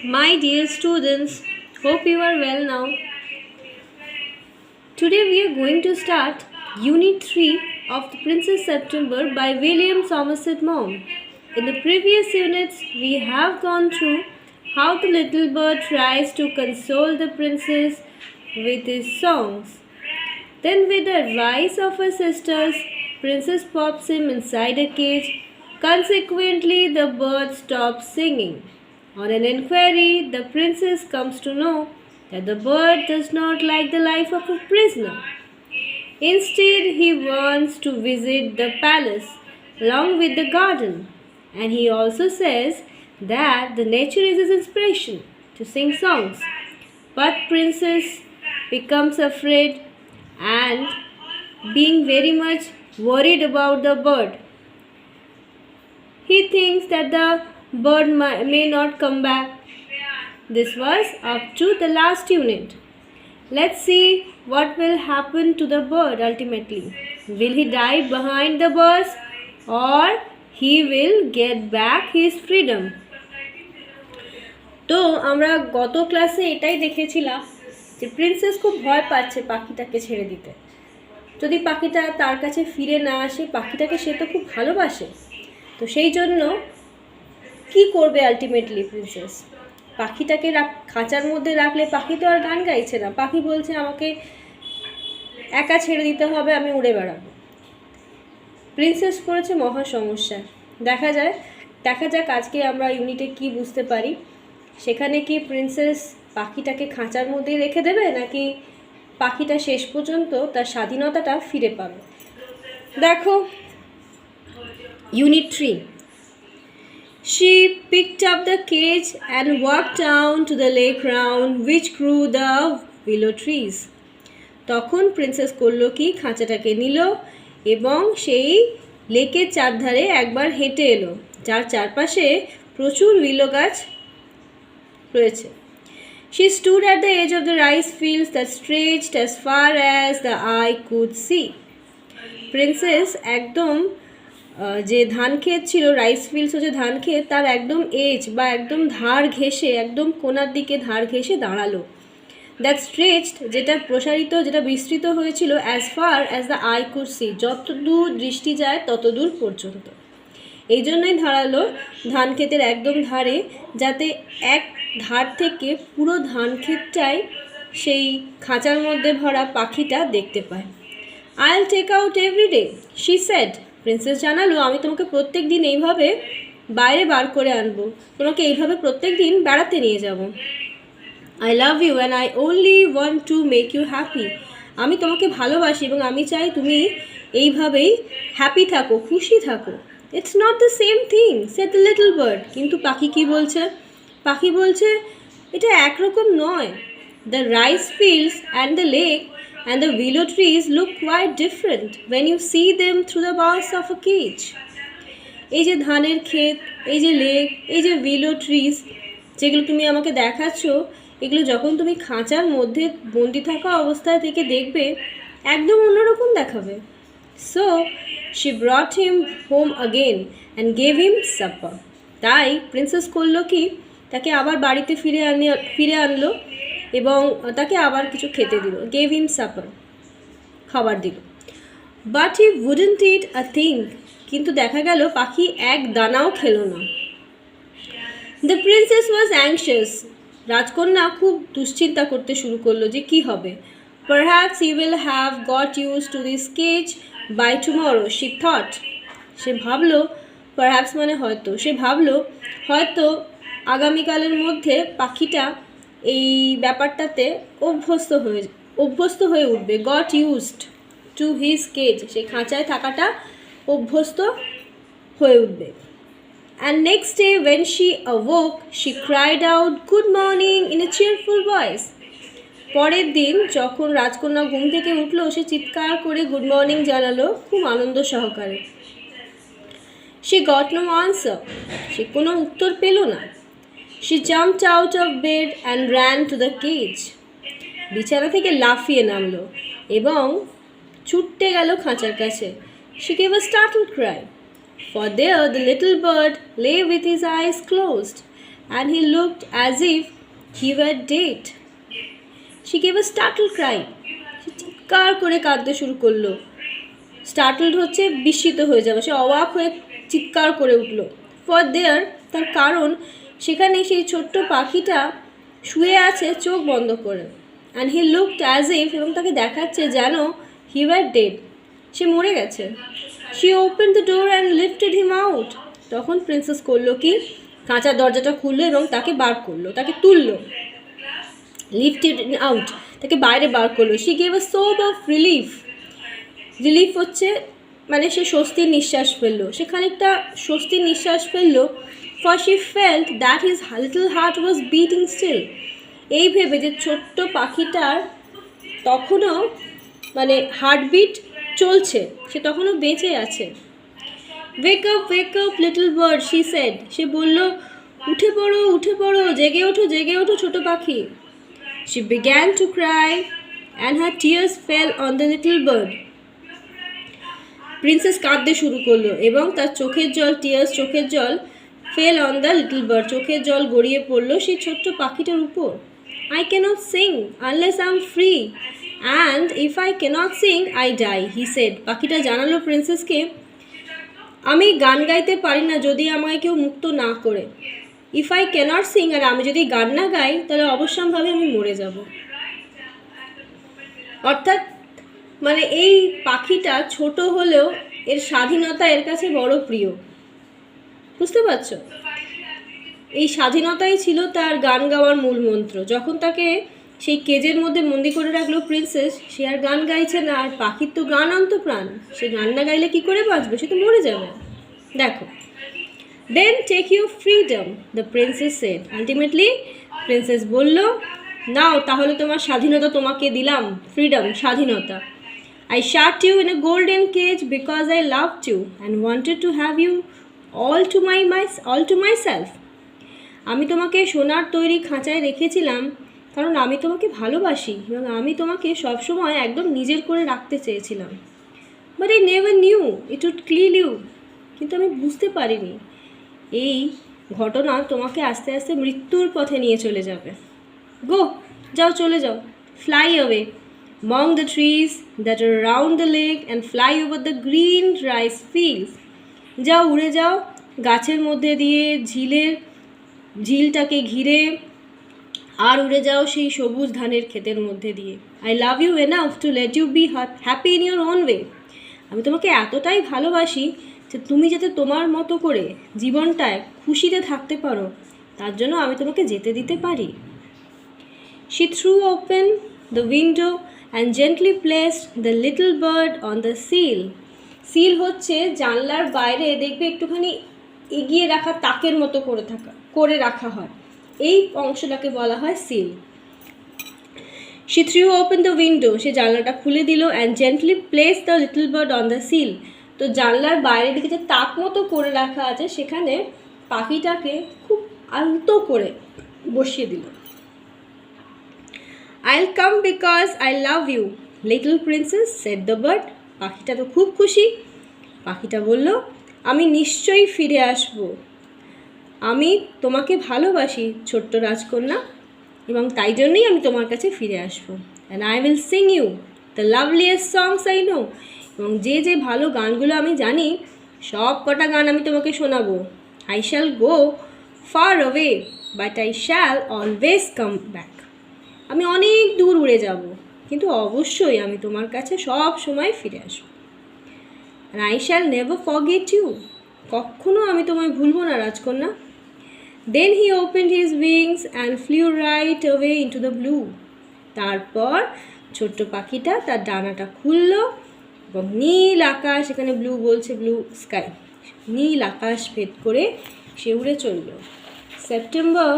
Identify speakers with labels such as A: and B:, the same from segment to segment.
A: My dear students, hope you are well now. Today we are going to start Unit 3 of The Princess September by William Somerset Maugham. In the previous units, we have gone through how the little bird tries to console the princess with his songs. Then, with the advice of her sisters, Princess pops him inside a cage. Consequently, the bird stops singing. On an inquiry, the princess comes to know that the bird does not like the life of a prisoner. Instead, he wants to visit the palace along with the garden. And he also says that the nature is his inspiration to sing songs. But princess becomes afraid and being very much worried about the bird. He thinks that the bird may not come back. This was up to the last unit. Let's see what will happen to the bird ultimately. Will he die behind the bars or he will get back his freedom? তো আমরা গত ক্লাসে এটাই দেখেছিলাম যে princess খুব ভয় পাচ্ছে পাখিটাকে ছেড়ে দিতে। যদি পাখিটা তার কাছে ফিরে না আসে, পাখিটাকে সে তো খুব ভালোবাসে, তো সেই জন্য কি করবে আলটিমেটলি প্রিন্সেস? পাখিটাকে খাঁচার মধ্যে রাখলে পাখি তো আর গান গাইছে না, পাখি বলছে আমাকে একা ছেড়ে দিতে হবে, আমি উড়ে বেড়াবো। প্রিন্সেস পড়েছে মহা সমস্যা। দেখা যাক আজকে আমরা ইউনিটে কি বুঝতে পারি। সেখানে কি প্রিন্সেস পাখিটাকে খাঁচার মধ্যেই রেখে দেবে নাকি পাখিটা শেষ পর্যন্ত তার স্বাধীনতাটা ফিরে পাবে? দেখো unit 3। She picked up the cage and walked down to the lake round which grew the willow trees. তখন প্রিন্সেস করলো কি, খাঁচাটাকে নিল এবং সেই লেকের চারধারে একবার হেঁটে এলো, যার চারপাশে প্রচুর উইলো গাছ রয়েছে। She stood at the edge of the rice fields that stretched as far as the eye could see. Princess একদম যে ধান ক্ষেত ছিল, রাইস ফিল্ডস হচ্ছে ধান ক্ষেত, তার একদম এজ বা একদম ধার ঘেঁষে, একদম কোনার দিকে ধার ঘেঁষে দাঁড়ালো। দ্যাট স্ট্রেচড, যেটা প্রসারিত, যেটা বিস্তৃত হয়েছিল, as far as the eye could see, যত দূর দৃষ্টি যায় তত দূর পর্যন্ত। এই জন্যই দাঁড়ালো ধান ক্ষেতের একদম ধারে, যাতে এক ধার থেকে পুরো ধান ক্ষেতটাই সেই খাঁচার মধ্যে ভরা পাখিটা দেখতে পায়। I'll take out every day, she said. Princess জানালো, আমি তোমাকে প্রত্যেক দিন এইভাবে বাইরে বার করে আনবো, তোমাকে এইভাবে প্রত্যেক দিন বেড়াতে নিয়ে যাব। I love you and I only want to make you happy. আমি তোমাকে ভালোবাসি এবং আমি চাই তুমি এইভাবেই হ্যাপি থাকো, খুশি থাকো। It's not the same thing, said the little bird. কিন্তু পাখি কি বলছে? পাখি বলছে এটা একরকম নয়। The rice fields and the lake and the willow trees look quite different when you see them through the bars of a cage. এই যে ধানের ক্ষেত, এই যে লেক, এই যে willow trees যেগুলো তুমি আমাকে দেখাচ্ছ, এগুলো যখন তুমি খাঁচার মধ্যে বন্দি থাকা অবস্থায় থেকে দেখবে একদম অন্যরকম দেখাবে। So she brought him home again and gave him supper. তাই প্রিন্সেস করলো কি, তাকে আবার বাড়িতে ফিরে আনলো এবং তাকে আবার কিছু খেতে দিল। gave him supper, খাবার দিল। but he wouldn't eat a thing, কিন্তু দেখা গেল পাখি এক দানাও খেলো না। the princess was anxious, রাজকন্যা খুব দুশ্চিন্তা করতে শুরু করলো যে কি হবে। perhaps he will have got used to this cage by tomorrow, she thought. সে ভাবলো, perhaps মানে হয়তো, সে ভাবলো হয়তো আগামীকালের মধ্যে পাখিটা এই ব্যাপারটাতে অভ্যস্ত হয়ে উঠবে। got used to his cage, সেই খাঁচায় থাকাটা অভ্যস্ত হয়ে উঠবে। and next day when she awoke she cried out good morning in a cheerful voice. পরের দিন যখন রাজকন্যা ঘুম থেকে উঠলো, সে চিৎকার করে গুড মর্নিং জানালো খুব আনন্দ সহকারে। she got no answer, সে কোনো উত্তর পেল না। she jumped out of bed and ran to the cage, বিছানা থেকে লাফিয়ে নামলো এবং ছুটতে গেল খাঁচার কাছে। she gave a startled cry, for there the little bird lay with his eyes closed. and he looked as if he were dead. She gave a startled cry. সে চিৎকার করে কাঁদতে শুরু করলো। স্টার্টলড হচ্ছে বিস্মিত হয়ে যাবে, সে অবাক হয়ে চিৎকার করে উঠল। ফর দেয়ার, তার কারণ সেখানে সেই ছোট্ট পাখিটা শুয়ে আছে চোখ বন্ধ করে। And he looked as if, এবং তাকে দেখাচ্ছে যেন হি ওয়ার ডেড, সে মরে গেছে। She open the door and lifted him out. তখন প্রিন্সেস করলো কি, কাঁচা দরজাটা খুললো এবং তাকে বার করলো, তাকে তুললো। লিফটেড আউট, তাকে বাইরে বার করলো। She gave a sob of relief. Relief হচ্ছে মানে সে স্বস্তির নিঃশ্বাস ফেললো, সে খানিকটা স্বস্তির নিঃশ্বাস ফেললো। For she felt that his little heart was beating still. এই ভেবে যে ছোট্ট পাখিটার তখনও মানে হার্টবিট চলছে, সে তখনও বেঁচে আছে। Wake up little bird, she said. সে বলল, উঠে পড়ো উঠে পড়ো, জেগে ওঠো ছোট পাখি। She began to cry and her tears fell on the little bird. Princess কাঁদতে শুরু করলো এবং তার চোখের জল fell on the little bird, চোখের জল গড়িয়ে পড়লো সেই ছোট্ট পাখিটার উপর। I cannot sing unless I'm free, and if I cannot sing, I die, he said. পাখিটা জানালো প্রিন্সেসকে, আমি গান গাইতে পারি না যদি আমায় কেউ মুক্ত না করে। ইফ আই ক্যানট সিং, আর আমি যদি গান না গাই তাহলে অবশ্যম্ভাবী আমি মরে যাব। অর্থাৎ মানে এই পাখিটা ছোট হলেও এর স্বাধীনতা এর কাছে বড় প্রিয়, বুঝতে পারছো? এই স্বাধীনতাই ছিল তার গান গাওয়ার মূল মন্ত্র। যখন তাকে সেই কেজের মধ্যে বন্দি করে রাখলো প্রিন্সেস, সে আর গান গাইছে না। আর পাখির তো গান অন্তপ্রাণ, সে গান না গাইলে কী করে বাঁচবে, সে তো মরে যাবে। দেখো, then take your freedom, the princess said. Ultimately princess বলল, নাও তাহলে তোমার স্বাধীনতা তোমাকে দিলাম, ফ্রিডম, স্বাধীনতা। I shut you in a golden cage because I loved you and wanted to have you all to myself. আমি তোমাকে সোনার তৈরি খাঁচায় রেখেছিলাম কারণ আমি তোমাকে ভালোবাসি এবং আমি তোমাকে সবসময় একদম নিজের করে রাখতে চেয়েছিলাম। But I never knew it would kill you. কিন্তু আমি বুঝতে পারিনি এই ঘটনা তোমাকে আস্তে আস্তে মৃত্যুর পথে নিয়ে চলে যাবে। গো, যাও, চলে যাও। Fly away among the trees that are around the lake and fly over the green rice fields. যাও, উড়ে যাও গাছের মধ্যে দিয়ে, ঝিলটাকে ঘিরে, আর উড়ে যাও সেই সবুজ ধানের ক্ষেতের মধ্যে দিয়ে। I love you enough to let you be happy in your own way. আমি তোমাকে এতটাই ভালোবাসি যে তুমি যাতে তোমার মতো করে জীবনটায় খুশিতে থাকতে পারো, তার জন্য আমি তোমাকে যেতে দিতে পারি। She threw open the window and gently placed the little bird on the sill. Seal হচ্ছে জানলার বাইরে দেখবে একটুখানি এগিয়ে রাখা তাকের মতো করে রাখা হয়, এই অংশটাকে বলা হয় seal. She threw open the window, সে জানলাটা খুলে দিল, and gently placed the little bird on the sill. তো জানলার বাইরের দিকে যে তাক মতো করে রাখা আছে সেখানে পাখিটাকে খুব আলতো করে বসিয়ে দিল। I'll come because I love you, little princess, said the bird. পাখিটা তো খুব খুশি। পাখিটা বলল, আমি নিশ্চয়ই ফিরে আসব, আমি তোমাকে ভালোবাসি ছোট্ট রাজকন্যা, এবং তাই জন্যই আমি তোমার কাছে ফিরে আসব। And I will sing you the loveliest songs I know, এবং যে যে ভালো গানগুলো আমি জানি সব কটা গান আমি তোমাকে শোনাবো। I shall go far away but I shall always come back. আমি অনেক দূর উড়ে যাব কিন্তু অবশ্যই আমি তোমার কাছে সব সময় ফিরে আসবো। And I shall never forget you. কখনো আমি তোমায় ভুলবো না রাজকন্যা। Then he opened his wings and flew right away into the blue. তারপর ছোট্ট পাখিটা তার ডানাটা খুললো এবং নীল আকাশ, এখানে ব্লু বলছে, ব্লু স্কাই, নীল আকাশ ভেদ করে সে উড়ে চলল। September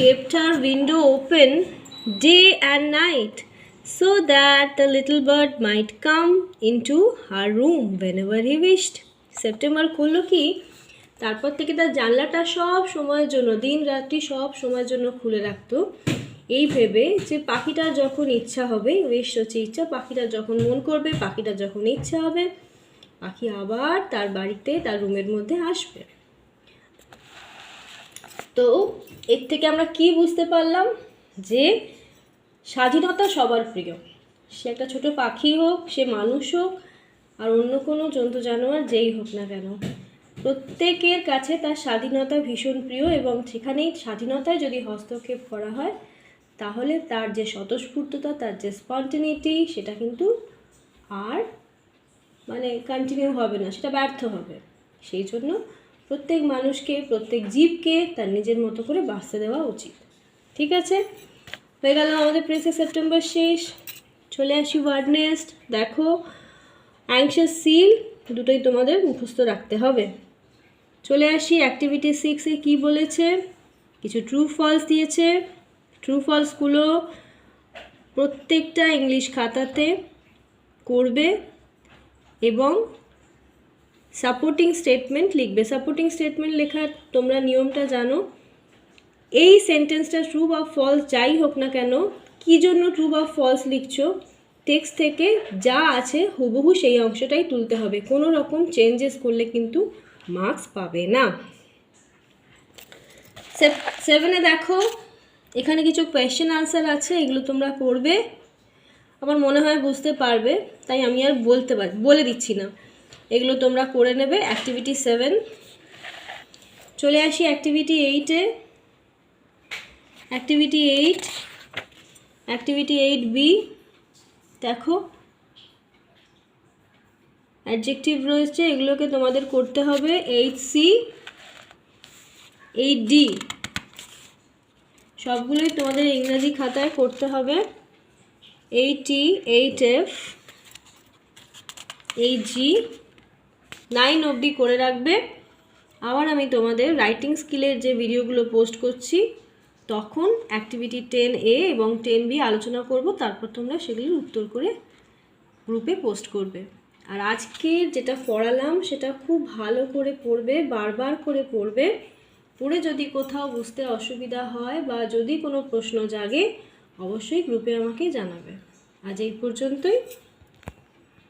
A: kept her window open day and night so that the little bird might come into her room whenever he wished. September করলো কি, তারপর থেকে তার জানলাটা সব সময়ের জন্য, দিন রাত্রি সব সময়ের জন্য খুলে রাখতো, এই ভেবে যে পাখিটার যখন ইচ্ছা হবে, উইশ হচ্ছে ইচ্ছা, পাখিটার যখন মন করবে, পাখিটার যখন ইচ্ছা হবে, পাখি আবার তার বাড়িতে তার রুমের মধ্যে আসবে। তো এর থেকে আমরা কি বুঝতে পারলাম, যে স্বাধীনতা সবার প্রিয়। সে একটা ছোট পাখি হোক, সে মানুষ হোক, আর অন্য কোনো জন্তু জানোয়ার যেই হোক না কেন, প্রত্যেকের কাছে তার স্বাধীনতা ভীষণ প্রিয়। এবং সেখানেই স্বাধীনতায় যদি হস্তক্ষেপ করা হয়, তাহলে তার যে স্বতঃস্ফূর্ততা, তার যে স্পন্টেনিটি, সেটা কিন্তু আর মানে কন্টিনিউ হবে না, সেটা ব্যর্থ হবে। সেই জন্য প্রত্যেক মানুষকে, প্রত্যেক জীবকে তার নিজের মতো করে বাঁচতে দেওয়া উচিত। ঠিক আছে, হয়ে গেল আমাদের প্রিন্সেস সেপ্টেম্বর শেষ। চলে আসি ওয়ার্ড নেস্ট। দেখো, অ্যাংশাস সিল দুটোই তোমাদের মুখস্থ রাখতে হবে। চলে আসি অ্যাক্টিভিটি 6-এ কী বলেছে, কিছু ট্রু ফলস দিয়েছে। ট্রু ফলসগুলো প্রত্যেকটা ইংলিশ খাতাতে করবে এবং সাপোর্টিং স্টেটমেন্ট লিখবে। সাপোর্টিং স্টেটমেন্ট লেখার তোমরা নিয়মটা জানো। এই সেন্টেন্সটা ট্রু বা ফলস যাই হোক না কেন, কী জন্য ট্রু বা ফলস লিখছো, টেক্সট থেকে যা আছে হুবহু সেই অংশটাই তুলতে হবে। কোনো রকম চেঞ্জেস করলে কিন্তু মার্কস পাবে না। 7-এ দেখো, এখানে কিছু কোয়েশ্চেন আনসার আছে, এগুলো তোমরা করবে। আমার মনে হয় বুঝতে পারবে, তাই আমি আর বলে দিচ্ছি না, এগুলো তোমরা করে নেবে। অ্যাক্টিভিটি 7। চলে আসি অ্যাক্টিভিটি 8-এ। Activity 8B। দেখো, অ্যাডজেক্টিভ রয়েছে, এগুলোকে তোমাদের করতে হবে। 8C 8D সবগুলোই তোমাদের ইংরেজি খাতায় করতে হবে। 8T 8F 8G 9 অবধি করে রাখবে। আবার আমি তোমাদের রাইটিং স্কিলের যে ভিডিওগুলো পোস্ট করছি, তখন অ্যাক্টিভিটি 10A এবং 10B আলোচনা করব, তারপর তোমরা সেগুলির উত্তর করে গ্রুপে পোস্ট করবে। আর আজকে যেটা পড়ালাম সেটা খুব ভালো করে পড়বে, বারবার করে পড়বে। পড়ে যদি কোথাও বুঝতে অসুবিধা হয় বা যদি কোনো প্রশ্ন জাগে, অবশ্যই গ্রুপে আমাকে জানাবে। আজ এই পর্যন্তই।